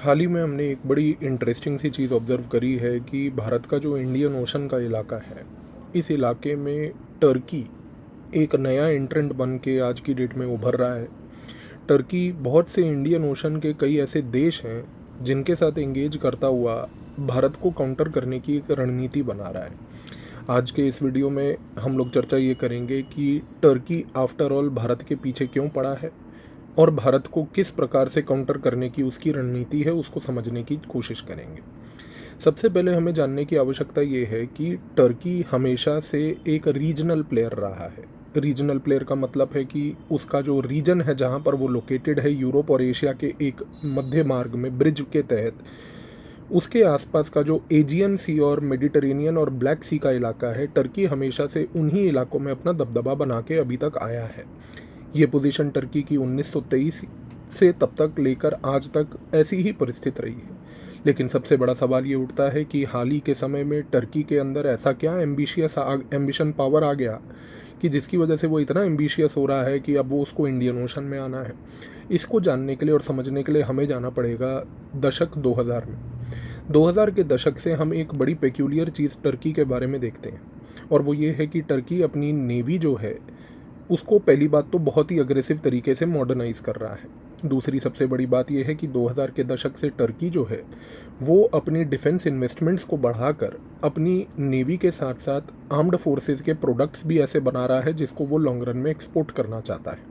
हाल ही में हमने एक बड़ी इंटरेस्टिंग सी चीज़ ऑब्ज़र्व करी है कि भारत का जो इंडियन ओशन का इलाका है, इस इलाके में टर्की एक नया एंट्रेंट बन के आज की डेट में उभर रहा है। टर्की बहुत से इंडियन ओशन के कई ऐसे देश हैं, जिनके साथ एंगेज करता हुआ भारत को काउंटर करने की एक रणनीति बना रहा है। आज के इस वीडियो में हम लोग चर्चा ये करेंगे कि टर्की आफ्टर ऑल भारत के पीछे क्यों पड़ा है और भारत को किस प्रकार से काउंटर करने की उसकी रणनीति है, उसको समझने की कोशिश करेंगे। सबसे पहले हमें जानने की आवश्यकता ये है कि टर्की हमेशा से एक रीजनल प्लेयर रहा है। रीजनल प्लेयर का मतलब है कि उसका जो रीजन है जहाँ पर वो लोकेटेड है, यूरोप और एशिया के एक मध्य मार्ग में ब्रिज के तहत, उसके आसपास का जो एजियन सी और मेडिटेरेनियन और ब्लैक सी का इलाका है, टर्की हमेशा से उन्हीं इलाकों में अपना दबदबा बना के अभी तक आया है। ये पोजीशन टर्की की 1923 से तब तक लेकर आज तक ऐसी ही परिस्थिति रही है। लेकिन सबसे बड़ा सवाल ये उठता है कि हाल ही के समय में टर्की के अंदर ऐसा क्या एम्बिशन पावर आ गया कि जिसकी वजह से वो इतना एम्बिशियस हो रहा है कि अब वो उसको इंडियन ओशन में आना है। इसको जानने के लिए और समझने के लिए हमें जाना पड़ेगा दशक 2000 में। 2000 के दशक से हम एक बड़ी पेक्यूलियर चीज़ टर्की के बारे में देखते हैं, और वो ये है कि टर्की अपनी नेवी जो है उसको पहली बात तो बहुत ही अग्रेसिव तरीके से मॉडर्नाइज कर रहा है। दूसरी सबसे बड़ी बात यह है कि 2000 के दशक से टर्की जो है वो अपनी डिफेंस इन्वेस्टमेंट्स को बढ़ाकर अपनी नेवी के साथ साथ आर्म्ड फोर्सेस के प्रोडक्ट्स भी ऐसे बना रहा है जिसको वो लॉन्ग रन में एक्सपोर्ट करना चाहता है।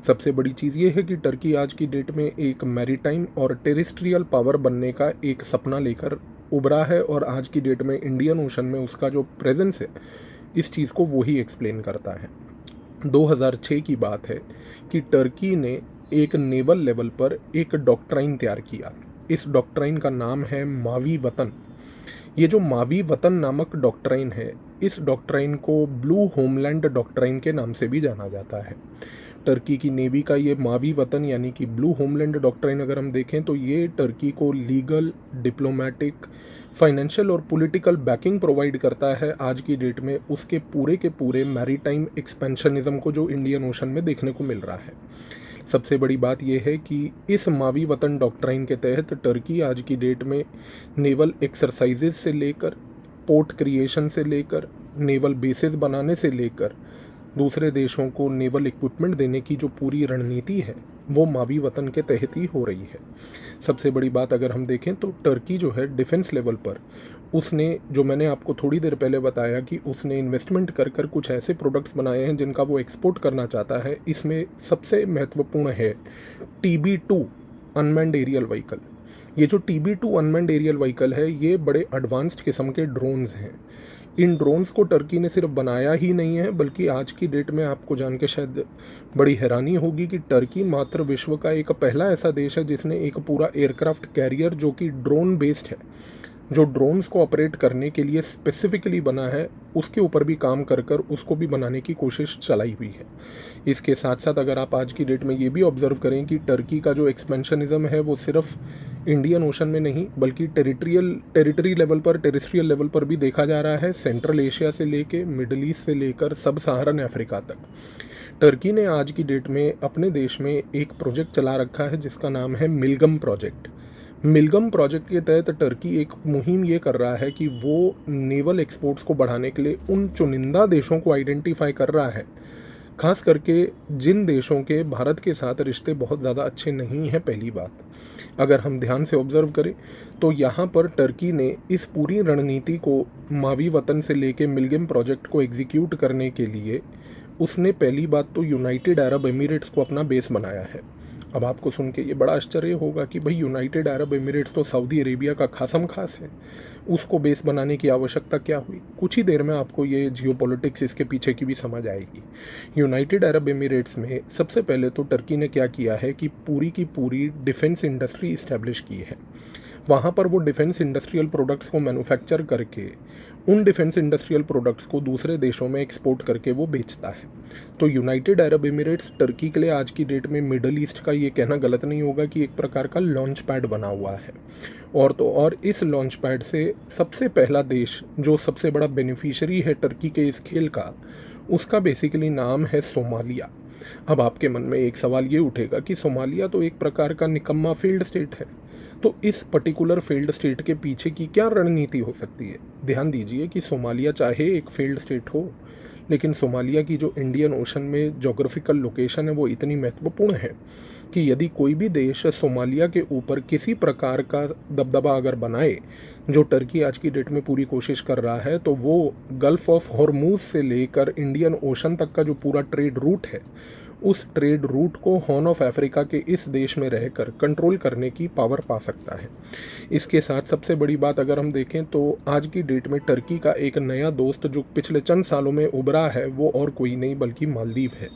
सबसे बड़ी चीज़ ये है कि टर्की आज की डेट में एक मैरीटाइम और टेरिस्ट्रियल पावर बनने का एक सपना लेकर उभरा है, और आज की डेट में इंडियन ओशन में उसका जो प्रेजेंस है, इस चीज़ को वही एक्सप्लेन करता है। 2006 की बात है कि टर्की ने एक नेवल लेवल पर एक डॉक्ट्राइन तैयार किया। इस डॉक्ट्राइन का नाम है मावी वतन। ये जो मावी वतन नामक डॉक्ट्राइन है, इस डॉक्ट्राइन को ब्लू होमलैंड डॉक्ट्राइन के नाम से भी जाना जाता है। टर्की की नेवी का ये मावी वतन यानी कि ब्लू होमलैंड डॉक्ट्राइन अगर हम देखें तो ये टर्की को लीगल, डिप्लोमेटिक, फाइनेंशियल और पॉलिटिकल बैकिंग प्रोवाइड करता है आज की डेट में उसके पूरे के पूरे मैरीटाइम एक्सपेंशनिज्म को जो इंडियन ओशन में देखने को मिल रहा है। सबसे बड़ी बात यह है कि इस मावी वतन डॉक्ट्राइन के तहत टर्की आज की डेट में नेवल एक्सरसाइजेज से लेकर, पोर्ट क्रिएशन से लेकर, नेवल बेसेस बनाने से लेकर दूसरे देशों को नेवल इक्विपमेंट देने की जो पूरी रणनीति है वो मावी वतन के तहत ही हो रही है। सबसे बड़ी बात अगर हम देखें तो टर्की जो है डिफेंस लेवल पर उसने, जो मैंने आपको थोड़ी देर पहले बताया कि उसने इन्वेस्टमेंट कर कर कुछ ऐसे प्रोडक्ट्स बनाए हैं जिनका वो एक्सपोर्ट करना चाहता है। इसमें सबसे महत्वपूर्ण है TB2 अनमैन्ड एरियल व्हीकल। ये जो TB2 अनमैन्ड एरियल व्हीकल है, ये बड़े एडवांस्ड किस्म के ड्रोन्स हैं। इन ड्रोन्स को टर्की ने सिर्फ बनाया ही नहीं है, बल्कि आज की डेट में आपको जान के शायद बड़ी हैरानी होगी कि टर्की मात्र विश्व का एक पहला ऐसा देश है जिसने एक पूरा एयरक्राफ्ट कैरियर जो कि ड्रोन बेस्ड है, जो ड्रोन्स को ऑपरेट करने के लिए स्पेसिफिकली बना है, उसके ऊपर भी काम कर कर उसको भी बनाने की कोशिश चलाई हुई है। इसके साथ साथ अगर आप आज की डेट में ये भी ऑब्जर्व करें कि टर्की का जो एक्सपेंशनिज्म है वो सिर्फ इंडियन ओशन में नहीं बल्कि टेरिस्ट्रियल लेवल पर भी देखा जा रहा है। सेंट्रल एशिया से लेके मिडल ईस्ट से लेकर सब सहारन अफ्रीका तक टर्की ने आज की डेट में अपने देश में एक प्रोजेक्ट चला रखा है जिसका नाम है मिलगम प्रोजेक्ट। मिलगम प्रोजेक्ट के तहत टर्की एक मुहिम ये कर रहा है कि वो नेवल एक्सपोर्ट्स को बढ़ाने के लिए उन चुनिंदा देशों को आइडेंटिफाई कर रहा है, खास करके जिन देशों के भारत के साथ रिश्ते बहुत ज़्यादा अच्छे नहीं हैं। पहली बात, अगर हम ध्यान से ऑब्जर्व करें तो यहाँ पर टर्की ने इस पूरी रणनीति को मावी वतन से लेके मिलगम प्रोजेक्ट को एग्जीक्यूट करने के लिए उसने पहली बात तो यूनाइटेड अरब एमिरेट्स को अपना बेस बनाया है। अब आपको सुन के ये बड़ा आश्चर्य होगा कि भाई यूनाइटेड अरब एमिरेट्स तो सऊदी अरेबिया का खासम खास है, उसको बेस बनाने की आवश्यकता क्या हुई। कुछ ही देर में आपको ये जियोपॉलिटिक्स इसके पीछे की भी समझ आएगी। यूनाइटेड अरब एमिरेट्स में सबसे पहले तो टर्की ने क्या किया है कि पूरी की पूरी डिफेंस इंडस्ट्री इस्टेब्लिश की है। वहाँ पर वो डिफेंस इंडस्ट्रियल प्रोडक्ट्स को मैन्युफैक्चर करके उन डिफेंस इंडस्ट्रियल प्रोडक्ट्स को दूसरे देशों में एक्सपोर्ट करके वो बेचता है। तो यूनाइटेड अरब एमिरेट्स टर्की के लिए आज की डेट में मिडल ईस्ट का ये कहना गलत नहीं होगा कि एक प्रकार का लॉन्च पैड बना हुआ है। और तो और इस लॉन्च पैड से सबसे पहला देश जो सबसे बड़ा बेनिफिशियरी है टर्की के इस खेल का, उसका बेसिकली नाम है सोमालिया। अब आपके मन में एक सवाल ये उठेगा कि सोमालिया तो एक प्रकार का निकम्मा फेल्ड स्टेट है, तो इस पर्टिकुलर फेल्ड स्टेट के पीछे की क्या रणनीति हो सकती है? ध्यान दीजिए कि सोमालिया चाहे एक फेल्ड स्टेट हो, लेकिन सोमालिया की जो इंडियन ओशन में जोग्राफिकल लोकेशन है वो इतनी महत्वपूर्ण है कि यदि कोई भी देश सोमालिया के ऊपर किसी प्रकार का दबदबा अगर बनाए, जो टर्की आज की डेट में पूरी कोशिश कर रहा है, तो वो गल्फ ऑफ हॉर्मूज से लेकर इंडियन ओशन तक का जो पूरा ट्रेड रूट है, उस ट्रेड रूट को हॉर्न ऑफ अफ्रीका के इस देश में रहकर कंट्रोल करने की पावर पा सकता है। इसके साथ सबसे बड़ी बात अगर हम देखें तो आज की डेट में टर्की का एक नया दोस्त जो पिछले चंद सालों में उभरा है वो और कोई नहीं बल्कि मालदीव है।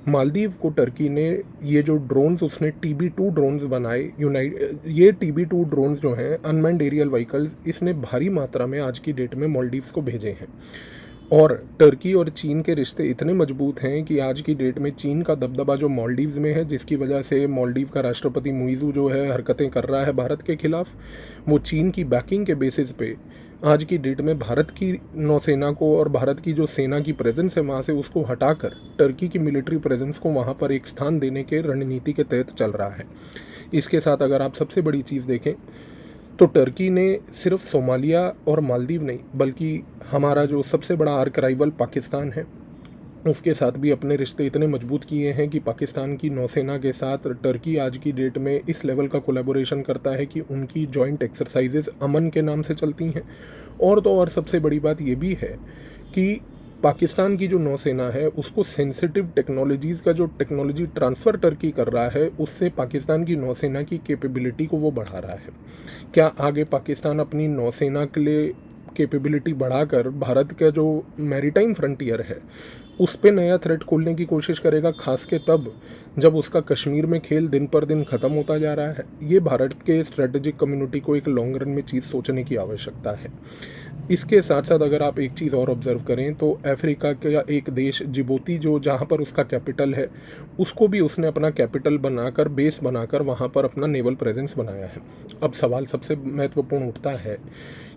मालदीव को टर्की ने ये जो ड्रोन्स उसने TB2 ड्रोन्स बनाए, ये TB2 ड्रोन्स जो हैं अनमैन्ड एरियल व्हीकल्स, इसने भारी मात्रा में आज की डेट में मालदीव्स को भेजे हैं। और टर्की और चीन के रिश्ते इतने मजबूत हैं कि आज की डेट में चीन का दबदबा जो मालदीव्स में है, जिसकी वजह से मालदीव का राष्ट्रपति मुइज़ू जो है हरकतें कर रहा है भारत के खिलाफ, वो चीन की बैकिंग के बेसिस पे आज की डेट में भारत की नौसेना को और भारत की जो सेना की प्रेजेंस है वहाँ से उसको हटाकर टर्की की मिलिट्री प्रेजेंस को वहाँ पर एक स्थान देने के रणनीति के तहत चल रहा है। इसके साथ अगर आप सबसे बड़ी चीज़ देखें तो टर्की ने सिर्फ सोमालिया और मालदीव नहीं बल्कि हमारा जो सबसे बड़ा आर्क राइवल पाकिस्तान है उसके साथ भी अपने रिश्ते इतने मजबूत किए हैं कि पाकिस्तान की नौसेना के साथ टर्की आज की डेट में इस लेवल का कोलैबोरेशन करता है कि उनकी जॉइंट एक्सरसाइजेज अमन के नाम से चलती हैं। और तो और सबसे बड़ी बात ये भी है कि पाकिस्तान की जो नौसेना है उसको सेंसिटिव टेक्नोलॉजीज़ का जो टेक्नोलॉजी ट्रांसफ़र टर्की कर रहा है उससे पाकिस्तान की नौसेना की कैपेबिलिटी को वो बढ़ा रहा है। क्या आगे पाकिस्तान अपनी नौसेना के लिए कैपेबिलिटी बढ़ाकर भारत का जो मैरीटाइम फ्रंटियर है उस पे नया थ्रेट खोलने की कोशिश करेगा, खास के तब जब उसका कश्मीर में खेल दिन पर दिन ख़त्म होता जा रहा है? ये भारत के स्ट्रेटेजिक कम्युनिटी को एक लॉन्ग रन में चीज़ सोचने की आवश्यकता है। इसके साथ साथ अगर आप एक चीज़ और ऑब्ज़र्व करें तो अफ्रीका का एक देश जिबूती जो जहाँ पर उसका कैपिटल है उसको भी उसने अपना कैपिटल बनाकर बेस बनाकर वहाँ पर अपना नेवल प्रेजेंस बनाया है। अब सवाल सबसे महत्वपूर्ण उठता है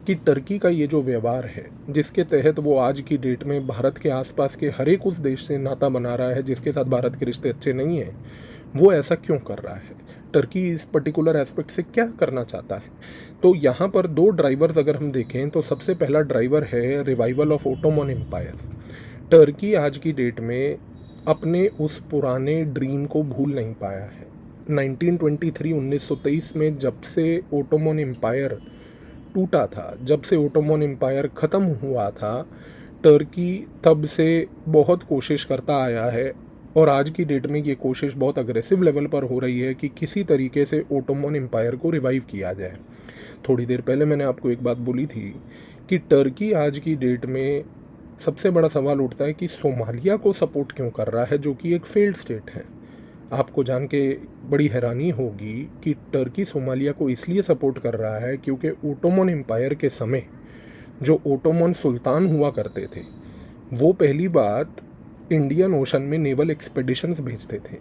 कि टर्की का ये जो व्यवहार है जिसके तहत वो आज की डेट में भारत के आसपास के हर एक उस देश से नाता बना रहा है जिसके साथ भारत के रिश्ते अच्छे नहीं हैं, वो ऐसा क्यों कर रहा है? टर्की इस पर्टिकुलर एस्पेक्ट से क्या करना चाहता है? तो यहाँ पर दो ड्राइवर्स अगर हम देखें तो सबसे पहला ड्राइवर है revival of Ottoman empire. Turkey आज की डेट में अपने उस पुराने ड्रीम को भूल नहीं पाया है। 1923 में जब से ओटोमन एम्पायर टूटा था, जब से ओटोमन एम्पायर ख़त्म हुआ था, टर्की तब से बहुत कोशिश करता आया है और आज की डेट में ये कोशिश बहुत अग्रेसिव लेवल पर हो रही है कि किसी तरीके से ओटोमन एम्पायर को रिवाइव किया जाए। थोड़ी देर पहले मैंने आपको एक बात बोली थी कि टर्की आज की डेट में सबसे बड़ा सवाल उठता है कि सोमालिया को सपोर्ट क्यों कर रहा है जो कि एक फेल्ड स्टेट है। आपको जान के बड़ी हैरानी होगी कि टर्की सोमालिया को इसलिए सपोर्ट कर रहा है क्योंकि ओटोमन एम्पायर के समय जो ओटोमन सुल्तान हुआ करते थे वो पहली बात इंडियन ओशन में नेवल एक्सपेडिशंस भेजते थे,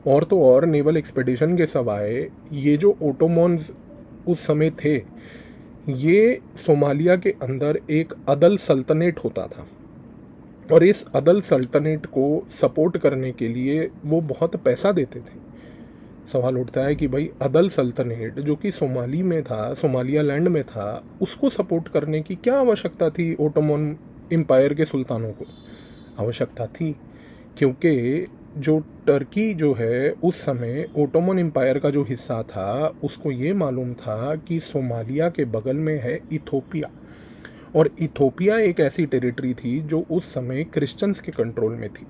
और तो और नेवल एक्सपेडिशन के सवाए ये जो ओटोमन्स उस समय थे ये सोमालिया के अंदर एक अदल सल्तनत होता था और इस अदल सल्तनत को सपोर्ट करने के लिए वो बहुत पैसा देते थे। सवाल उठता है कि भाई अदल सल्तनत जो कि सोमाली में था, सोमालिया लैंड में था, उसको सपोर्ट करने की क्या आवश्यकता थी ओटोमन एम्पायर के सुल्तानों को? आवश्यकता थी क्योंकि जो टर्की जो है उस समय ओटोमन एम्पायर का जो हिस्सा था उसको ये मालूम था कि सोमालिया के बगल में है इथोपिया, और इथोपिया एक ऐसी टेरिटरी थी जो उस समय क्रिश्चियंस के कंट्रोल में थी।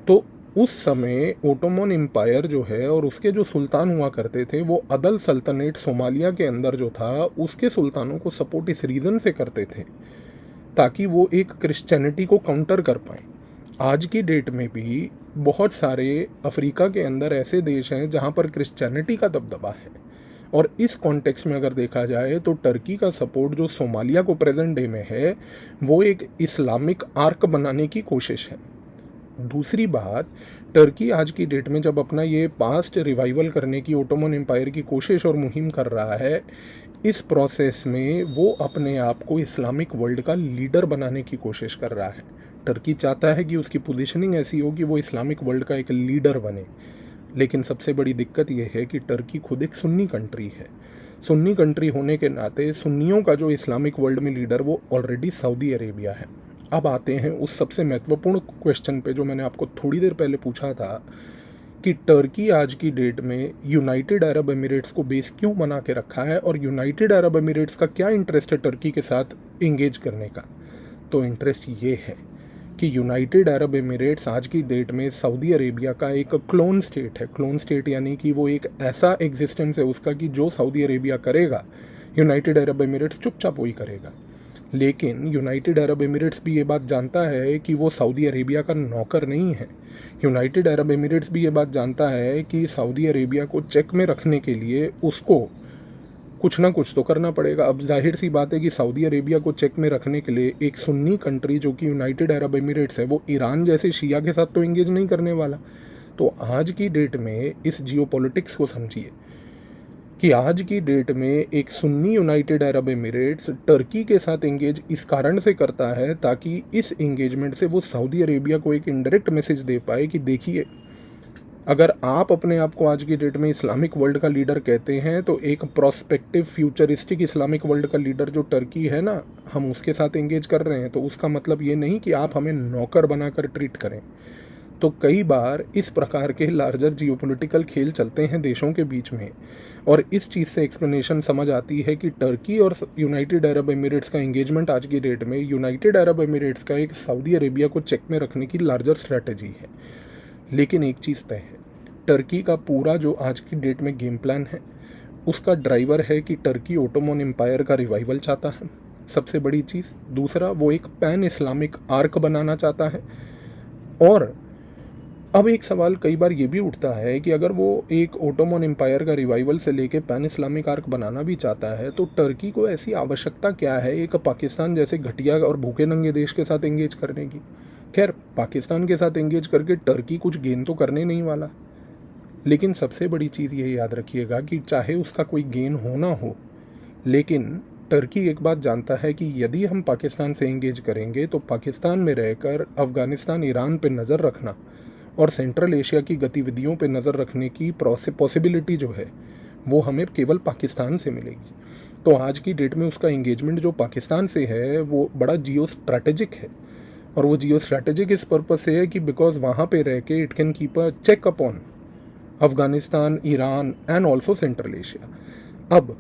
तो उस समय ओटोमन एम्पायर जो है और उसके जो सुल्तान हुआ करते थे वो अदल सल्तनत सोमालिया के अंदर जो था उसके सुल्तानों को सपोर्ट इस रीज़न से करते थे ताकि वो एक क्रिश्चियनिटी को काउंटर कर पाएँ। आज की डेट में भी बहुत सारे अफ्रीका के अंदर ऐसे देश हैं जहाँ पर क्रिश्चियनिटी का दबदबा है, और इस कॉन्टेक्स्ट में अगर देखा जाए तो टर्की का सपोर्ट जो सोमालिया को प्रेजेंट डे में है वो एक इस्लामिक आर्क बनाने की कोशिश है। दूसरी बात, टर्की आज की डेट में जब अपना ये पास्ट रिवाइवल करने की ओटोमन एम्पायर की कोशिश और मुहिम कर रहा है, इस प्रोसेस में वो अपने आप को इस्लामिक वर्ल्ड का लीडर बनाने की कोशिश कर रहा है। टर्की चाहता है कि उसकी पोजीशनिंग ऐसी हो कि वो इस्लामिक वर्ल्ड का एक लीडर बने। लेकिन सबसे बड़ी दिक्कत ये है कि टर्की खुद एक सुन्नी कंट्री है। सुन्नी कंट्री होने के नाते सुन्नियों का जो इस्लामिक वर्ल्ड में लीडर वो ऑलरेडी सऊदी अरेबिया है। अब आते हैं उस सबसे महत्वपूर्ण क्वेश्चन पे जो मैंने आपको थोड़ी देर पहले पूछा था कि टर्की आज की डेट में यूनाइटेड अरब एमिरेट्स को बेस क्यों बना के रखा है और यूनाइटेड अरब एमिरेट्स का क्या इंटरेस्ट है टर्की के साथ इंगेज करने का। तो इंटरेस्ट ये है कि यूनाइटेड अरब एमिरेट्स आज की डेट में सऊदी अरेबिया का एक क्लोन स्टेट है। क्लोन स्टेट यानी कि वो एक ऐसा एग्जिस्टेंस है उसका कि जो सऊदी अरेबिया करेगा यूनाइटेड अरब एमिरेट्स चुपचाप वही करेगा। लेकिन यूनाइटेड अरब एमिरेट्स भी ये बात जानता है कि वो सऊदी अरेबिया का नौकर नहीं है। यूनाइटेड अरब एमिरेट्स भी ये बात जानता है कि सऊदी अरेबिया को चेक में रखने के लिए उसको कुछ ना कुछ तो करना पड़ेगा। अब जाहिर सी बात है कि सऊदी अरेबिया को चेक में रखने के लिए एक सुन्नी कंट्री जो कि यूनाइटेड अरब एमिरेट्स है वो ईरान जैसे शिया के साथ तो एंगेज नहीं करने वाला। तो आज की डेट में इस जियोपॉलिटिक्स को समझिए कि आज की डेट में एक Sunni United Arab Emirates Turkey के साथ एंगेज इस कारण से करता है ताकि इस एंगेजमेंट से वो सऊदी अरेबिया को एक इनडायरेक्ट मैसेज दे पाए कि देखिए, अगर आप अपने आप को आज की डेट में इस्लामिक वर्ल्ड का लीडर कहते हैं तो एक प्रोस्पेक्टिव फ्यूचरिस्टिक इस्लामिक वर्ल्ड का लीडर जो टर्की है ना, हम उसके साथ एंगेज कर रहे हैं। तो उसका मतलब ये नहीं कि आप हमें नौकर बनाकर ट्रीट करें। तो कई बार इस प्रकार के लार्जर जियोपॉलिटिकल खेल चलते हैं देशों के बीच में, और इस चीज़ से एक्सप्लेनेशन समझ आती है कि टर्की और यूनाइटेड अरब एमिरेट्स का एंगेजमेंट आज की डेट में यूनाइटेड अरब एमिरेट्स का एक सऊदी अरेबिया को चेक में रखने की लार्जर स्ट्रैटेजी है। लेकिन एक चीज़ तय है, टर्की का पूरा जो आज की डेट में गेम प्लान है उसका ड्राइवर है कि टर्की ओटोमन एम्पायर का रिवाइवल चाहता है, सबसे बड़ी चीज़। दूसरा, वो एक पैन इस्लामिक आर्क बनाना चाहता है। और अब एक सवाल कई बार ये भी उठता है कि अगर वो एक ओटोमन एम्पायर का रिवाइवल से लेके पैन इस्लामिक आर्क बनाना भी चाहता है तो टर्की को ऐसी आवश्यकता क्या है एक पाकिस्तान जैसे घटिया और भूखे नंगे देश के साथ एंगेज करने की। खैर, पाकिस्तान के साथ एंगेज करके टर्की कुछ गेन तो करने नहीं वाला। लेकिन सबसे बड़ी चीज़ ये याद रखिएगा कि चाहे उसका कोई गेन हो ना हो, लेकिन टर्की एक बात जानता है कि यदि हम पाकिस्तान से एंगेज करेंगे तो पाकिस्तान में रहकर अफ़गानिस्तान, ईरान पे नज़र रखना और सेंट्रल एशिया की गतिविधियों पे नज़र रखने की पॉसिबिलिटी जो है वो हमें केवल पाकिस्तान से मिलेगी। तो आज की डेट में उसका एंगेजमेंट जो पाकिस्तान से है वो बड़ा जियो स्ट्रैटेजिक है। और वो जियो स्ट्रैटेजिक इस पर्पज़ से है कि बिकॉज वहाँ पे रह के it can keep a check upon Afghanistan, Iran and also central Asia. अब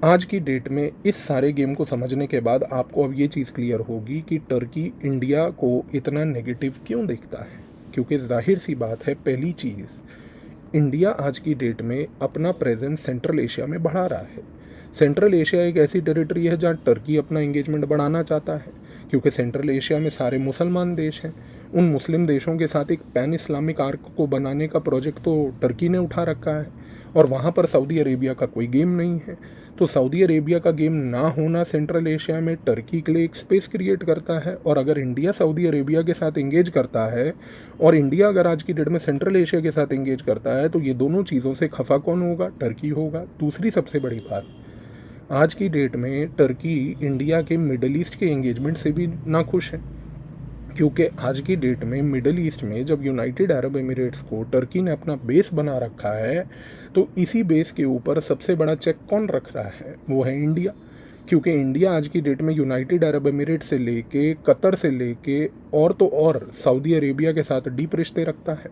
आज की डेट में इस सारे गेम को समझने के बाद आपको अब ये चीज़ क्लियर होगी कि टर्की इंडिया को इतना नेगेटिव क्यों देखता है। क्योंकि जाहिर सी बात है, पहली चीज़, इंडिया आज की डेट में अपना प्रेजेंस सेंट्रल एशिया में बढ़ा रहा है। सेंट्रल एशिया एक ऐसी टेरिटरी है जहाँ टर्की अपना एंगेजमेंट बढ़ाना चाहता है, क्योंकि सेंट्रल एशिया में सारे मुसलमान देश हैं। उन मुस्लिम देशों के साथ एक पैन इस्लामिक आर्क को बनाने का प्रोजेक्ट तो टर्की ने उठा रखा है, और वहाँ पर सऊदी अरेबिया का कोई गेम नहीं है। तो सऊदी अरेबिया का गेम ना होना सेंट्रल एशिया में टर्की के लिए एक स्पेस क्रिएट करता है। और अगर इंडिया सऊदी अरेबिया के साथ एंगेज करता है और इंडिया अगर आज की डेट में सेंट्रल एशिया के साथ एंगेज करता है तो ये दोनों चीज़ों से खफा कौन होगा? टर्की होगा। दूसरी सबसे बड़ी बात, आज की डेट में टर्की इंडिया के मिडल ईस्ट के एंगेजमेंट से भी नाखुश है, क्योंकि आज की डेट में मिडल ईस्ट में जब यूनाइटेड अरब एमिरेट्स को टर्की ने अपना बेस बना रखा है तो इसी बेस के ऊपर सबसे बड़ा चेक कौन रख रहा है? वो है इंडिया। क्योंकि इंडिया आज की डेट में यूनाइटेड अरब एमिरेट्स से लेके, कतर से लेके और तो और सऊदी अरेबिया के साथ डीप रिश्ते रखता है।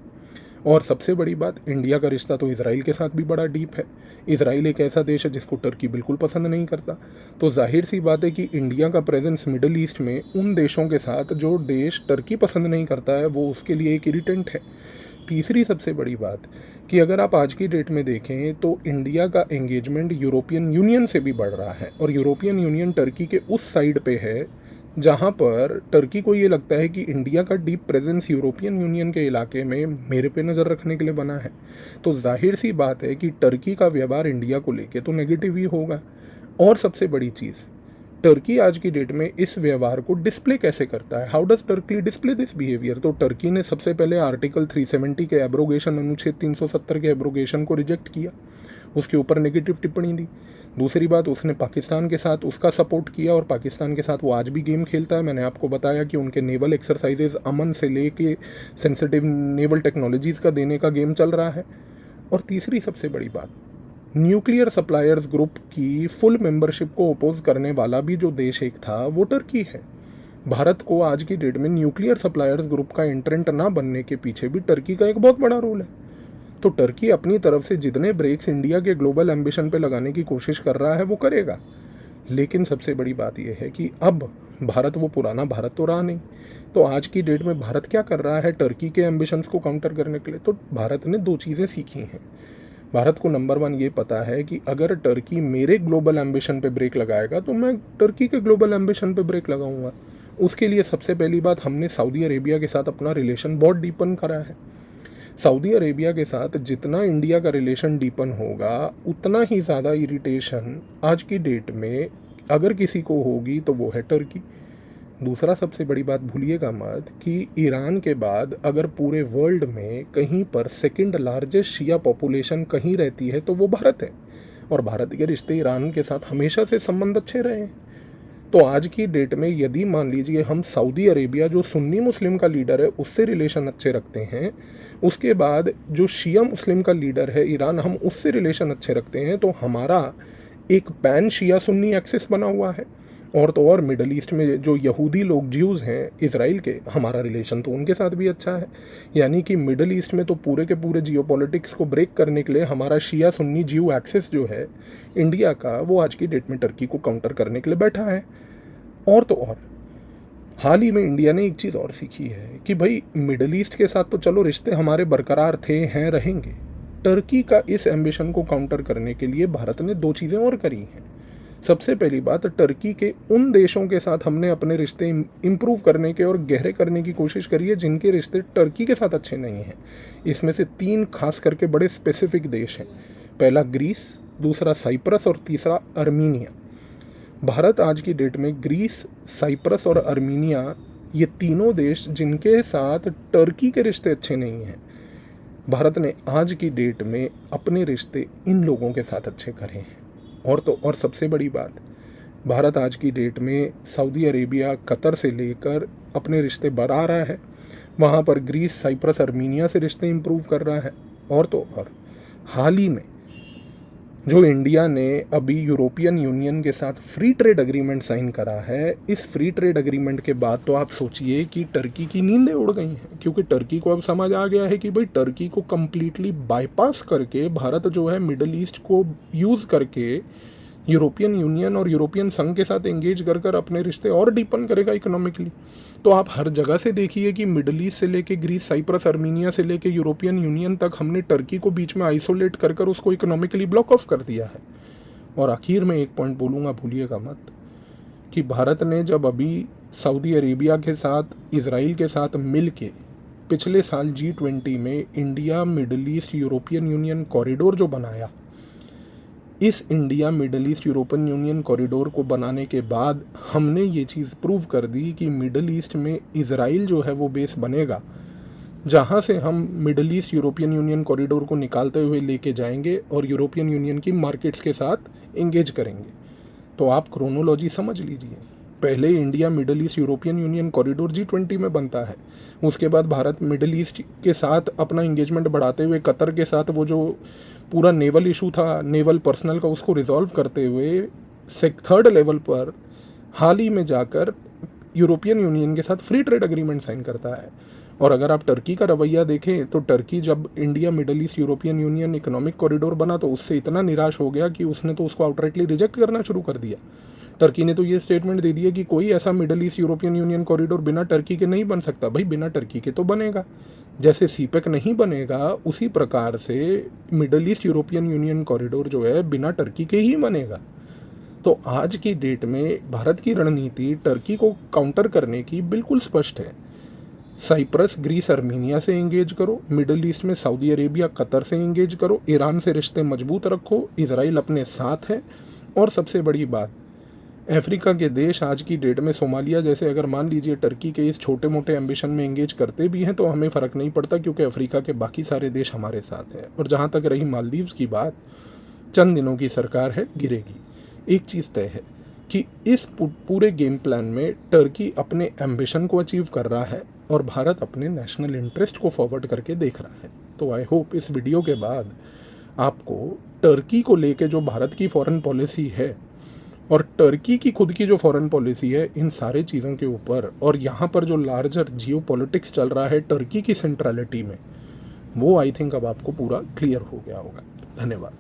और सबसे बड़ी बात, इंडिया का रिश्ता तो इजराइल के साथ भी बड़ा डीप है। इजराइल एक ऐसा देश है जिसको टर्की बिल्कुल पसंद नहीं करता। तो जाहिर सी बात है कि इंडिया का प्रेजेंस मिडल ईस्ट में उन देशों के साथ जो देश टर्की पसंद नहीं करता है वो उसके लिए एक इरिटेंट है। तीसरी सबसे बड़ी बात कि अगर आप आज की डेट में देखें तो इंडिया का एंगेजमेंट यूरोपियन यूनियन से भी बढ़ रहा है, और यूरोपियन यूनियन टर्की के उस साइड पे है जहाँ पर टर्की को ये लगता है कि इंडिया का डीप प्रेजेंस यूरोपियन यूनियन के इलाके में मेरे पे नज़र रखने के लिए बना है। तो जाहिर सी बात है कि टर्की का व्यवहार इंडिया को लेके तो नेगेटिव ही होगा। और सबसे बड़ी चीज़, टर्की आज की डेट में इस व्यवहार को डिस्प्ले कैसे करता है? How does Turkey display this behaviour? तो टर्की ने सबसे पहले आर्टिकल 370 के एब्रोगेशन, अनुच्छेद 370 के एब्रोगेशन को रिजेक्ट किया। उसके ऊपर नेगेटिव टिप्पणी दी। दूसरी बात, उसने पाकिस्तान के साथ उसका सपोर्ट किया और पाकिस्तान के साथ वो आज भी गेम खेलता है। मैंने आपको बताया कि उनके नेवल एक्सरसाइजेज अमन से लेके सेंसिटिव नेवल टेक्नोलॉजीज़ का देने का गेम चल रहा है। और तीसरी सबसे बड़ी बात, न्यूक्लियर सप्लायर्स ग्रुप की फुल मेंबरशिप को अपोज करने वाला भी जो देश एक था वो टर्की है। भारत को आज की डेट में न्यूक्लियर सप्लायर्स ग्रुप का एंट्रेंट ना बनने के पीछे भी टर्की का एक बहुत बड़ा रोल है। तो टर्की अपनी तरफ से जितने ब्रेक्स इंडिया के ग्लोबल एम्बिशन पे लगाने की कोशिश कर रहा है वो करेगा। लेकिन सबसे बड़ी बात यह है कि अब भारत वो पुराना भारत तो रहा नहीं। तो आज की डेट में भारत क्या कर रहा है टर्की के एम्बिशंस को काउंटर करने के लिए? तो भारत ने दो चीज़ें सीखी हैं। भारत को नंबर 1 ये पता है कि अगर टर्की मेरे ग्लोबल एम्बिशन पे ब्रेक लगाएगा तो मैं टर्की के ग्लोबल एम्बिशन पे ब्रेक लगाऊंगा। उसके लिए सबसे पहली बात, हमने सऊदी अरेबिया के साथ अपना रिलेशन बहुत डीपन करा है। सऊदी अरेबिया के साथ जितना इंडिया का रिलेशन डीपन होगा उतना ही ज़्यादा इरिटेशन आज की डेट में अगर किसी को होगी तो वो है टर्की। दूसरा सबसे बड़ी बात भूलिएगा मत कि ईरान के बाद अगर पूरे वर्ल्ड में कहीं पर सेकंड लार्जेस्ट शिया पॉपुलेशन कहीं रहती है तो वो भारत है। और भारत के रिश्ते ईरान के साथ हमेशा से संबंध अच्छे रहे हैं। तो आज की डेट में यदि मान लीजिए हम सऊदी अरेबिया जो सुन्नी मुस्लिम का लीडर है उससे रिलेशन अच्छे रखते हैं, उसके बाद जो शिया मुस्लिम का लीडर है ईरान, हम उससे रिलेशन अच्छे रखते हैं, तो हमारा एक पैन शिया सुन्नी एक्सिस बना हुआ है। और तो और मिडल ईस्ट में जो यहूदी लोग ज्यूज़ हैं इजराइल के, हमारा रिलेशन तो उनके साथ भी अच्छा है। यानी कि मिडल ईस्ट में तो पूरे के पूरे जियोपॉलिटिक्स को ब्रेक करने के लिए हमारा शिया सुन्नी ज्यू एक्सिस जो है इंडिया का, वो आज की डेट में टर्की को काउंटर करने के लिए बैठा है। और तो और हाल ही में इंडिया ने एक चीज़ और सीखी है कि भाई मिडल ईस्ट के साथ तो चलो रिश्ते हमारे बरकरार थे, हैं, रहेंगे। टर्की का इस एम्बिशन को काउंटर करने के लिए भारत ने दो चीज़ें और करी हैं। सबसे पहली बात, टर्की के उन देशों के साथ हमने अपने रिश्ते इम्प्रूव करने के और गहरे करने की कोशिश करी है जिनके रिश्ते टर्की के साथ अच्छे नहीं हैं। इसमें से 3 खास करके बड़े स्पेसिफिक देश हैं। पहला ग्रीस, दूसरा साइप्रस और तीसरा अर्मीनिया। भारत आज की डेट में ग्रीस, साइप्रस और अर्मीनिया, ये तीनों देश जिनके साथ टर्की के रिश्ते अच्छे नहीं हैं, भारत ने आज की डेट में अपने रिश्ते इन लोगों के साथ अच्छे करे हैं। और तो और सबसे बड़ी बात, भारत आज की डेट में सऊदी अरेबिया, कतर से लेकर अपने रिश्ते बढ़ा रहा है। वहाँ पर ग्रीस, साइप्रस, अर्मीनिया से रिश्ते इम्प्रूव कर रहा है। और तो और हाल ही में जो इंडिया ने अभी यूरोपियन यूनियन के साथ फ्री ट्रेड एग्रीमेंट साइन करा है, इस फ्री ट्रेड एग्रीमेंट के बाद तो आप सोचिए कि टर्की की नींदें उड़ गई हैं, क्योंकि टर्की को अब समझ आ गया है कि भाई टर्की को कम्प्लीटली बाईपास करके भारत जो है मिडल ईस्ट को यूज़ करके यूरोपियन यूनियन और यूरोपियन संघ के साथ एंगेज कर कर अपने रिश्ते और डीपन करेगा इकोनॉमिकली। तो आप हर जगह से देखिए कि मिडल ईस्ट से लेके ग्रीस, साइप्रस, अर्मीनिया से लेके यूरोपियन यूनियन तक हमने टर्की को बीच में आइसोलेट कर कर उसको इकोनॉमिकली ब्लॉक ऑफ कर दिया है। और आखिर में एक पॉइंट बोलूँगा, भूलिएगा मत, कि भारत ने जब अभी सऊदी अरेबिया के साथ, इजराइल के साथ मिल के पिछले साल G20 में India middle east European union corridor जो बनाया, इस India middle east European union corridor को बनाने के बाद हमने ये चीज़ प्रूव कर दी कि मिडल ईस्ट में इजराइल जो है वो बेस बनेगा, जहाँ से हम middle east European union corridor को निकालते हुए लेके जाएंगे और यूरोपियन यूनियन की मार्केट्स के साथ इंगेज करेंगे। तो आप क्रोनोलॉजी समझ लीजिए, पहले India middle east European union corridor G20 में बनता है, उसके बाद भारत मिडल ईस्ट के साथ अपना इंगेजमेंट बढ़ाते हुए कतर के साथ वो जो पूरा नेवल इशू था, नेवल पर्सनल का, उसको रिजॉल्व करते हुए 3rd लेवल पर हाल ही में जाकर यूरोपियन यूनियन के साथ फ्री ट्रेड एग्रीमेंट साइन करता है। और अगर आप टर्की का रवैया देखें तो टर्की जब India middle east European union economic corridor बना तो उससे इतना निराश हो गया कि उसने तो उसको आउटराइटली रिजेक्ट करना शुरू कर दिया। टर्की ने तो ये स्टेटमेंट दे दिया कि कोई ऐसा middle east European union corridor बिना टर्की के नहीं बन सकता। भाई बिना टर्की के तो बनेगा, जैसे सीपेक नहीं बनेगा उसी प्रकार से middle east European union corridor जो है बिना टर्की के ही बनेगा। तो आज की डेट में भारत की रणनीति टर्की को काउंटर करने की बिल्कुल स्पष्ट है। साइप्रस, ग्रीस, अर्मीनिया से एंगेज करो, मिडल ईस्ट में सऊदी अरेबिया, कतर से एंगेज करो, ईरान से रिश्ते मजबूत रखो, इजराइल अपने साथ है। और सबसे बड़ी बात, अफ्रीका के देश आज की डेट में सोमालिया जैसे अगर मान लीजिए टर्की के इस छोटे मोटे एम्बिशन में एंगेज करते भी हैं तो हमें फ़र्क नहीं पड़ता, क्योंकि अफ्रीका के बाकी सारे देश हमारे साथ हैं। और जहाँ तक रही मालदीव्स की बात, चंद दिनों की सरकार है, गिरेगी। एक चीज़ तय है कि इस पूरे गेम प्लान में टर्की अपने एम्बिशन को अचीव कर रहा है और भारत अपने नेशनल इंटरेस्ट को फॉरवर्ड करके देख रहा है। तो आई होप इस वीडियो के बाद आपको टर्की को लेके जो भारत की फॉरेन पॉलिसी है और टर्की की खुद की जो फॉरेन पॉलिसी है, इन सारे चीज़ों के ऊपर और यहाँ पर जो लार्जर जियो पॉलिटिक्स चल रहा है टर्की की सेंट्रलिटी में, वो आई थिंक अब आपको पूरा क्लियर हो गया होगा। धन्यवाद।